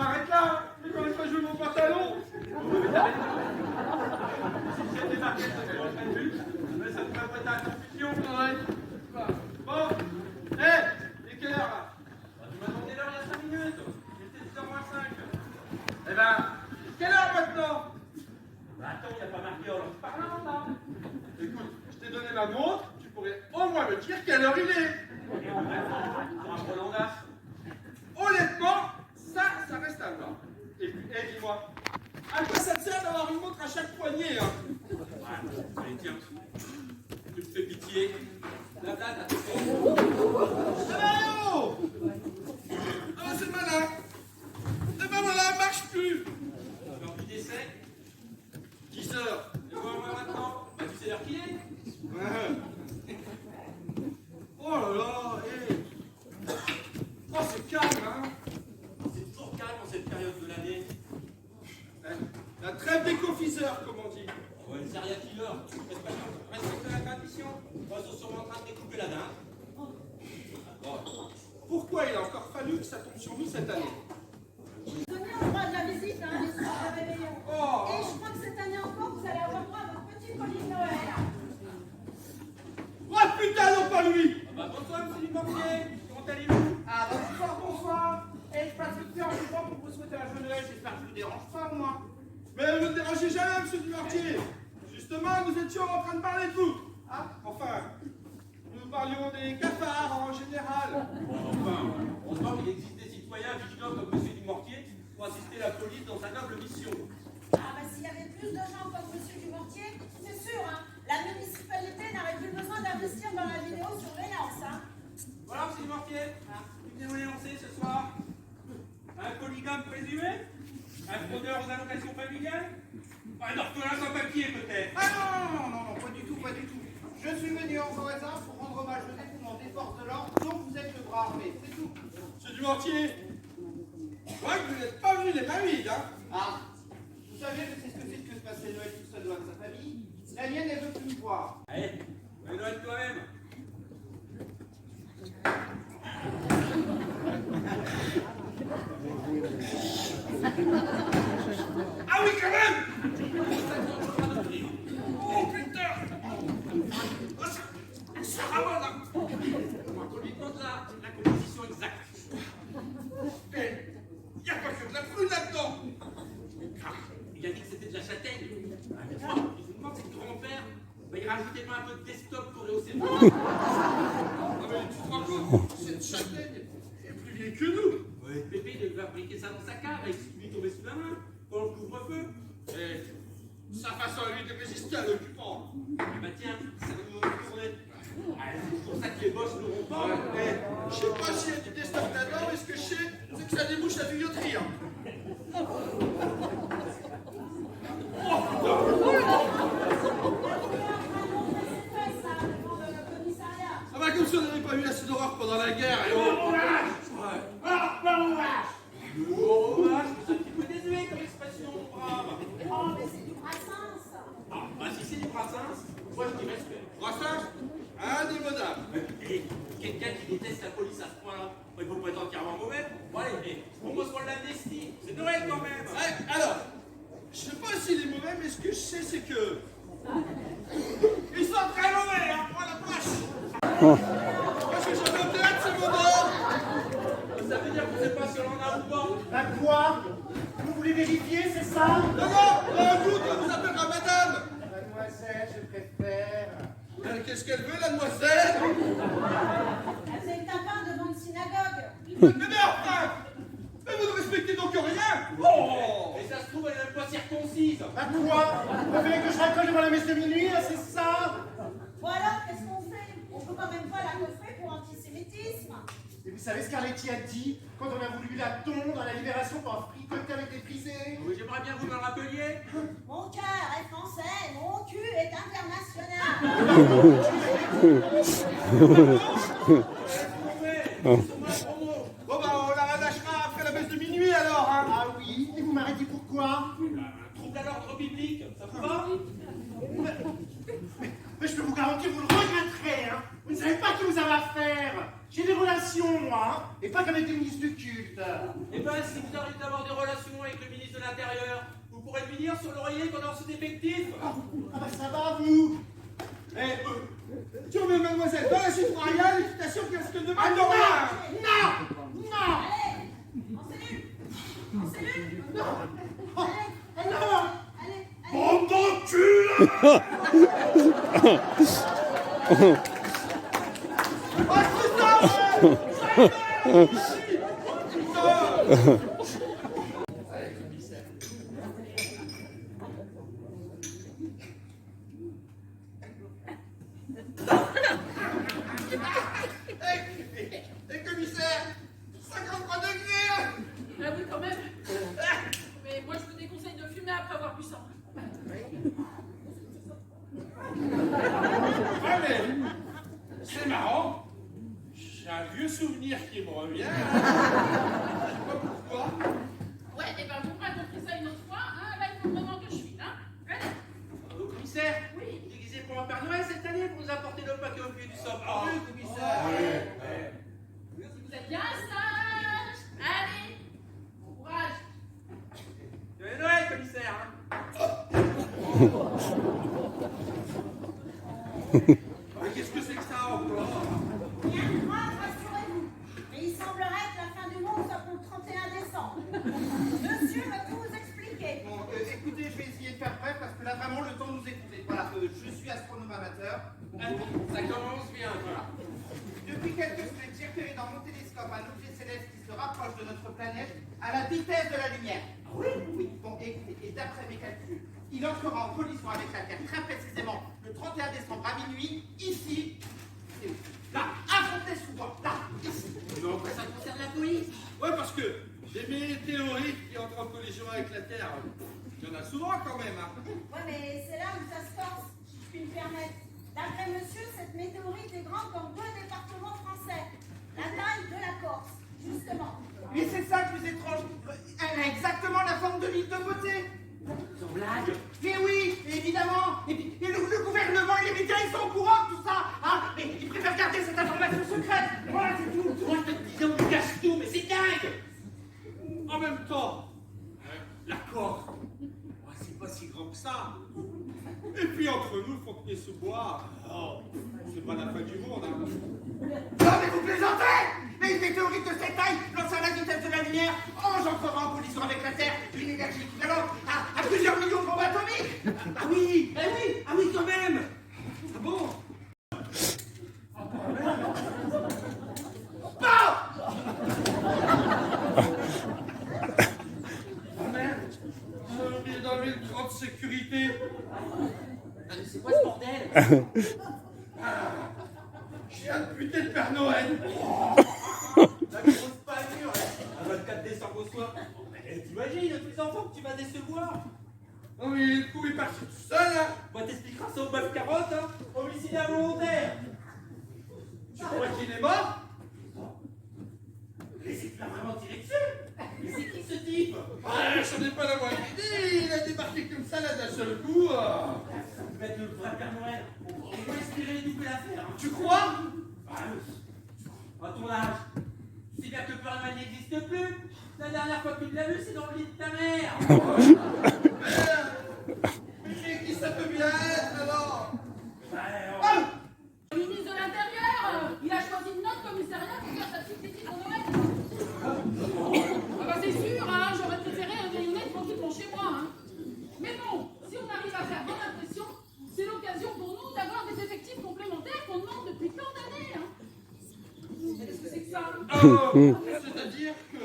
m'arrête là, hein. Je vais quand même pas jouer mon pantalon. Si j'étais marqué, ça serait très but, mais ça me ferait prêter à la confusion, ouais. Bon, hé, il est quelle heure là? Tu m'as demandé l'heure il y a 5 minutes. C'était 10h moins 5. Eh ben, quelle heure maintenant? Bah attends, il n'y a pas marqué horloge parlante là. Écoute, je t'ai donné ma montre, tu pourrais au moins me dire quelle heure il est. Pour un prolongage. Honnêtement, ça reste à voir. Et puis, dis-moi, à quoi ça te sert d'avoir une montre à chaque poignet, hein? Ouais, allez, tiens. Tu me fais pitié. La blague, t'as tout fait. Oh! Ah, c'est malin. Eh ben voilà, elle marche plus. Alors, qui d'essai? 10 heures. Et moi maintenant? Bah, tu sais l'heure qu'il est? Ouais. Oh là là, hé! Oh, c'est calme, hein? C'est toujours calme en cette période de l'année. La trêve des confiseurs, comme on dit. Ouais, le serial killer. Respecte la tradition. Ils sont sûrement en train de découper la dinde. Bon. Pourquoi il a encore fallu que ça tombe sur nous cette année? Donnez le droit de la visite, hein, les soirs de réveillon. Oh. Et je crois que cette année encore, vous allez avoir droit à votre petit colis de Noël. Oh putain, non, pas lui! Ah bah bonsoir, monsieur Dumortier. Comment allez-vous? Ah, bonsoir, bonsoir. Et je passe le temps en temps pour vous souhaiter un joyeux Noël. J'espère que je vous dérange pas, moi. Mais ne me dérangez jamais, monsieur Dumortier. Justement, nous étions en train de parler de vous. Ah, Enfin, nous parlions des cafards en général. Enfin, on voit qu'il existe des citoyens vigilants comme monsieur Dumortier pour assister la police dans sa noble mission. Ah bah s'il y avait plus de gens comme monsieur Dumortier, c'est sûr, hein, la municipalité n'aurait plus besoin d'investir dans la vidéosurveillance, hein. Voilà, monsieur Dumortier. Vous venez nous énoncer ce soir un polygame présumé? Un fraudeur aux allocations familiales? Un orphelin sans papier peut-être? ah non, non, non, pas du tout, pas du tout. Je suis venu en vos hasard pour rendre hommage au dévouement des forces de l'ordre dont vous êtes le bras armé, c'est tout. Monsieur Dumortier, je crois que vous n'êtes pas venu les mains vides, hein. Ah, vous savez, je sais ce que c'est que de passer Noël tout seul loin de sa famille. La mienne, elle veut plus me voir. Allez, joyeux Noël toi-même. Ah oui, quand même! Oh putain! Oh, ça ramène là! On lui demande la composition exacte. Eh, il n'y a pas que de la prune là-dedans! Ah, il a dit que c'était de la châtaigne. Ah, mais toi, je me demande si le grand-père va y rajouter pas un peu de desktop pour rehausser le goût. Ah mais tu te rends compte, cette châtaigne est plus vieille que nous! Ouais. Pépé devait fabriquer ça dans sa cave avec ce qui lui tombait sous la main pendant le couvre-feu. Et sa façon à lui de résister à l'occupant. Eh bah tiens, ça va nous retourner. Ah, c'est pour ça que les boss n'auront pas. Je sais pas s'il y a du desktop là-dedans, mais ce que je sais, c'est que ça débouche à tuyauterie. Hein. Ça va comme si on n'avait pas vu assez d'horreur pendant la guerre. Et oh, Le gros hommage, c'est un petit peu désuet comme expression, mon brave. Oh, mais c'est du brassens. Ah, bah si c'est du Brassens, moi je dis respect. Brassens, indémodable. Et quelqu'un qui déteste la police à ce point-là, il faut prétendre qu'il y a un mauvais. Bon allez, on pose pour l'amnistie, c'est Noël quand même. Ouais, alors, je sais pas s'il est mauvais, mais ce que je sais, c'est que... Ils sont très mauvais, hein, pour la vache. Parce que j'avais au théâtre, c'est mon nom. Ça veut dire qu'on sait pas si on en a ou pas. Bah quoi? Vous voulez vérifier, c'est ça? Non, non, un doute, on vous appellera madame. Mademoiselle, je préfère. Qu'est-ce qu'elle veut, la demoiselle? Elle fait le tapin devant une synagogue. Mais enfin, mais vous ne respectez donc rien. Oh. Et ça se trouve, elle est même pas circoncise. Bah quoi? Vous voulez que je raccroche devant la messe de minuit, là, c'est ça? Bon alors, qu'est-ce qu'on fait? On peut quand même pas la coffrer pour antisémitisme. Et vous savez ce qu'Arletty a dit quand on a voulu la tondre à la Libération pour un fricoter avec des frisés? Oui, j'aimerais bien vous me le rappeliez. Mon cœur est français, mon cul est international. Bon bah on la relâchera après la messe de minuit alors, hein. Ah oui? Et vous m'avez dit pourquoi? Trouble à l'ordre biblique, ça vous va? Mais je peux vous garantir, vous le regretterez, hein? Vous ne savez pas qui vous avez affaire. J'ai des relations, moi, hein, et pas qu'avec les ministres du culte. Eh ben, si vous arrivez d'avoir des relations avec le ministre de l'Intérieur, vous pourrez lui dire sur l'oreiller qu'on est en sous-effectif. Ah bah ça va, vous. Tu remets mademoiselle dans la suite royale, l'équitation qu'est-ce que demande? Ah non, non, non. Allez, en cellule. En cellule. Non. Allez, allez, Non. allez, allez. Bon cul. Commissaire, 53 degrés. Ah oui, quand même. Mais moi, je vous déconseille de fumer après avoir bu ça. Ah mais, c'est marrant. J'ai un vieux souvenir qui me revient. Je sais pas pourquoi. Ouais, et ben vous me raconterez ça une autre fois. Hein. Là, il faut vraiment que je fuis. Hein. Allez. Au commissaire, Oui. déguisé pour un Père Noël cette année pour nous apporter le paquet au pied du sapin. Ah oui, commissaire. Si vous êtes bien sage. Allez. Bon courage. Joyeux Noël, commissaire. Hein. Mais qu'est-ce que c'est que ça encore? Rien de grave, rassurez-vous. Mais il semblerait que la fin du monde soit pour le 31 décembre. Monsieur va tout vous expliquer. Bon, écoutez, je vais essayer de faire bref parce que là, vraiment, le temps nous est coupé. Voilà, je suis astronome amateur. Ça commence bien, voilà. Depuis quelques semaines, j'ai repéré dans mon télescope un objet céleste qui se rapproche de notre planète à la vitesse de la lumière. Oui, oui. Bon, écoutez, et d'après mes calculs, il entrera en collision avec la Terre très précisément le 31 décembre à minuit, ici, et où là, à Fontenay-sous-Bois, là, ici. Non, après ça concerne la police. Ouais, parce que des météorites qui entrent en collision avec la Terre, il y en a souvent quand même. Hein. Ouais, mais c'est là où ça se force, si je puis me permettre. D'après monsieur, cette météorite est grande comme 2 départements français. La taille de la Corse, justement. Mais c'est ça le plus étrange. Elle a exactement la forme de l'île de Beauté. Sans blague. Mais oui, évidemment. Et puis, le gouvernement et les médias, ils sont au courant de tout ça. Hein, mais ils préfèrent garder cette information secrète. Voilà, c'est tout. Moi, je te disais, on nous cache tout, mais c'est dingue. En même temps, la Corse, c'est pas si grand que ça. Et puis entre nous, Fontenay-sous-Bois, c'est pas la fin du monde. Hein. Non, mais vous plaisantez. Mais une météorite de cette taille, lancée à la vitesse de la lumière, entrera en collision avec la Terre, une énergie équivalente à plusieurs millions de bombes atomiques. Ah oui, ah oui, quand même. Ah bon? J'ai oublié d'enlever le cran de sécurité. C'est quoi ce bordel? Je viens de buter le Père Noël. La grosse palure, un 24 décembre au soir. Mais t'imagines tous les enfants que tu vas décevoir? Non mais le coup est parti tout seul là. Moi t'expliqueras ça au bœuf carotte, hein. Homicide involontaire. Tu crois qu'il est mort? Mais c'est que tu l'as vraiment tiré dessus. Mais c'est qui ce type? Ah, j'en ai pas la moindre idée. Il a débarqué comme ça là d'un seul coup. Ça peut être le vrai Père Noël. On peut espérer doubler l'affaire. Hein. Tu crois? À ton âge, tu sais bien que le Père Noël n'existe plus. La dernière fois que tu l'as vu, c'est dans le lit de ta mère. Mais qui ça peut bien être alors? Le ministre de l'Intérieur, il a choisi notre commissariat pour faire sa petite visite au Noël. Ah bah c'est sûr, hein, j'aurais préféré un grillonnette tranquillement chez moi. Hein. Mais bon, si on arrive à faire bonne impression, c'est l'occasion pour nous d'avoir des effectifs complémentaires qu'on demande depuis tant d'années. Hein. Qu'est-ce que c'est que ça? C'est-à-dire que...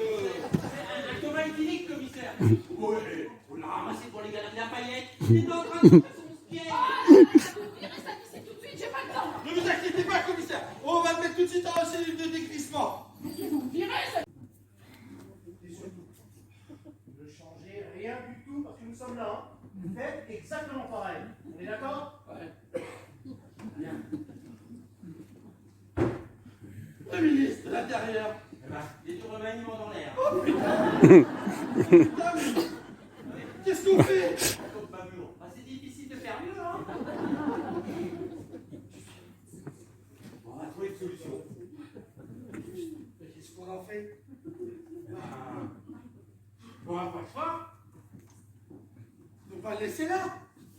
Un coma éthylique, commissaire. Ouais, on l'a ramassé pour les galeries de la paillette. Il est en train de faire son skier. Ah, vous virez ça d'ici tout de suite, j'ai pas le temps. Ne vous inquiétez pas, commissaire. On va le mettre tout de suite en cellule de décrissement. Vous virez ça. Et surtout, ne changez rien du tout parce que nous sommes là. Hein. Faites exactement pareil. On est d'accord? Ouais. Le ministre de l'Intérieur. Eh ben, il y a du remaniement dans l'air. Oh putain. Putain, mais... Qu'est-ce qu'on fait? Comme pas mûr. Ah, c'est difficile de faire mieux, hein. On va pas le choix. On va le laisser là.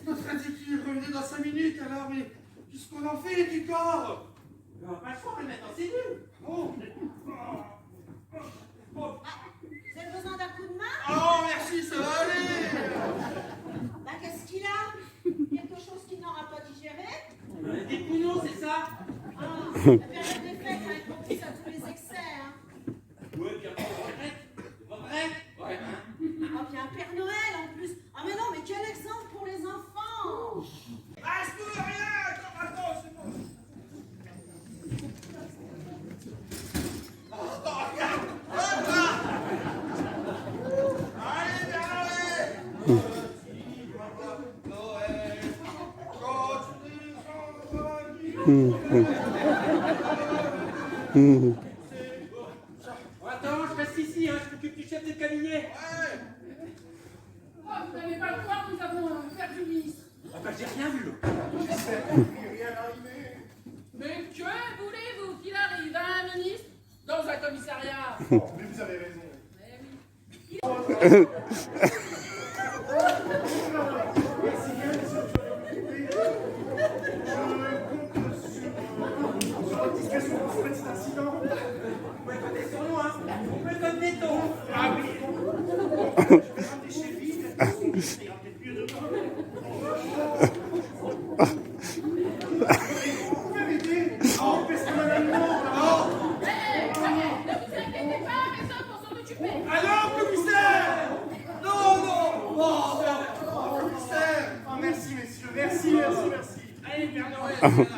Notre individu revenait dans 5 minutes, alors, mais qu'est-ce qu'on en fait du corps? On va pas le choix, on va le mettre en cellule. Oh. Vous avez besoin d'un coup de main? Oh, merci, ça va aller. Bah, qu'est-ce qu'il a? Quelque chose qu'il n'aura pas digéré? Des couillons, c'est ça? Ah, la période des fêtes va être propice à tous les excès, hein. Ouais, bien sûr, c'est pas vrai? Ouais, hein. Ah, puis un Père Noël en plus. Ah, mais non, mais quel exemple pour les enfants! Ah, je peux rien. Attends, c'est bon. Allez, Noël, quand tu Attends, je reste ici, hein, je m'occupe du chef de cabinet. Oh, vous n'avez pas le droit, nous avons perdu le ministre. Ah bah j'ai rien vu. Mais que voulez-vous qu'il arrive à un ministre dans un commissariat? Mais vous avez raison. Eh oui. Merci bien, monsieur le Je compte sur votre discrétion pour ce petit incident. Vous pouvez compter sur nous, hein. On peut comme des tons. Ah oui. Je vais ramener chez lui, ça ira peut-être mieux demain. Vous pouvez m'aider? Oh, parce que madame, non. Ne vous inquiétez pas, mais ça pour s'en occuper. Alors, commissaire! Non, non! Oh, commissaire! Oh, merci, messieurs. Merci. Allez, Père Noël, voilà.